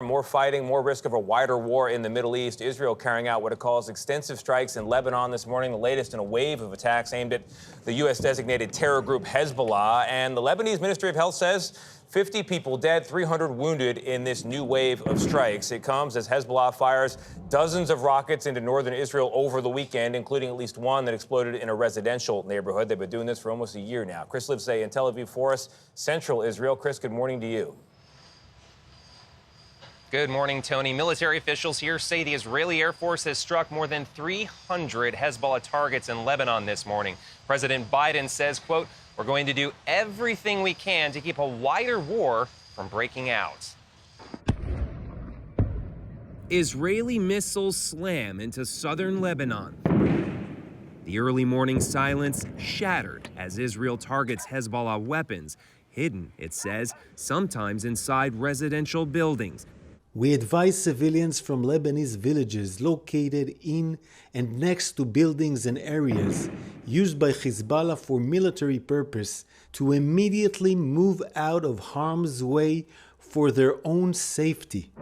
More fighting, more risk of a wider war in the Middle East. Israel carrying out what it calls extensive strikes in Lebanon this morning, the latest in a wave of attacks aimed at the U.S.-designated terror group Hezbollah. And the Lebanese Ministry of Health says 50 people dead, 300 wounded in this new wave of strikes. It comes as Hezbollah fires dozens of rockets into northern Israel over the weekend, including at least one that exploded in a residential neighborhood. They've been doing this for almost a year now. Chris Livesay in Tel Aviv for us, central Israel. Chris, good morning to you. Good morning, Tony. Military officials here say the Israeli Air Force has struck more than 300 Hezbollah targets in Lebanon this morning. President Biden says, quote, "We're going to do everything we can to keep a wider war from breaking out." Israeli missiles slam into southern Lebanon. The early morning silence shattered as Israel targets Hezbollah weapons, hidden, it says, sometimes inside residential buildings. We advise civilians from Lebanese villages located in and next to buildings and areas used by Hezbollah for military purpose to immediately move out of harm's way for their own safety.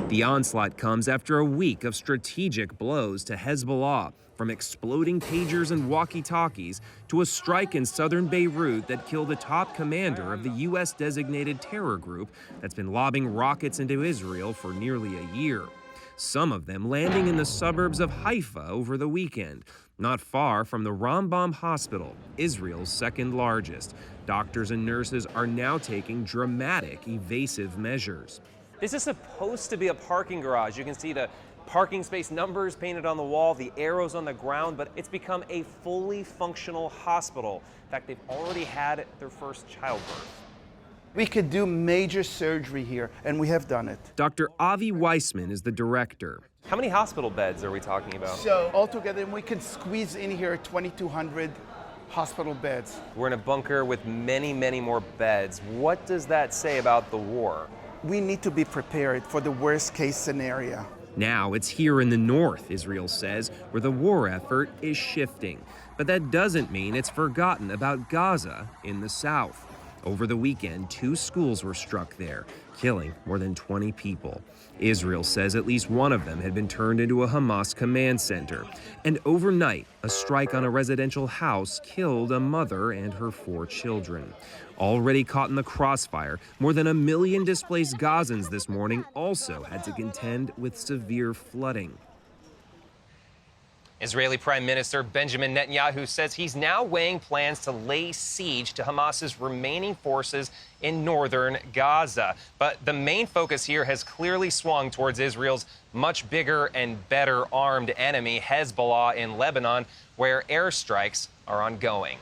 The onslaught comes after a week of strategic blows to Hezbollah, from exploding pagers and walkie-talkies to a strike in southern Beirut that killed a top commander of the U.S.-designated terror group that's been lobbing rockets into Israel for nearly a year. Some of them landing in the suburbs of Haifa over the weekend, not far from the Rambam Hospital, Israel's second largest. Doctors and nurses are now taking dramatic evasive measures. This is supposed to be a parking garage. You can see the parking space numbers painted on the wall, the arrows on the ground, but it's become a fully functional hospital. In fact, they've already had their first childbirth. We could do major surgery here, and we have done it. Dr. Avi Weissman is the director. How many hospital beds are we talking about? So altogether, we can squeeze in here 2,200 hospital beds. We're in a bunker with many, many more beds. What does that say about the war? We need to be prepared for the worst case scenario. Now it's here in the north, Israel says, where the war effort is shifting. But that doesn't mean it's forgotten about Gaza in the south. Over the weekend, 2 schools were struck there, killing more than 20 people. Israel says at least one of them had been turned into a Hamas command center. And overnight, a strike on a residential house killed a mother and her 4 children. Already caught in the crossfire, more than 1 million displaced Gazans this morning also had to contend with severe flooding. Israeli Prime Minister Benjamin Netanyahu says he's now weighing plans to lay siege to Hamas's remaining forces in northern Gaza. But the main focus here has clearly swung towards Israel's much bigger and better armed enemy, Hezbollah in Lebanon, where airstrikes are ongoing.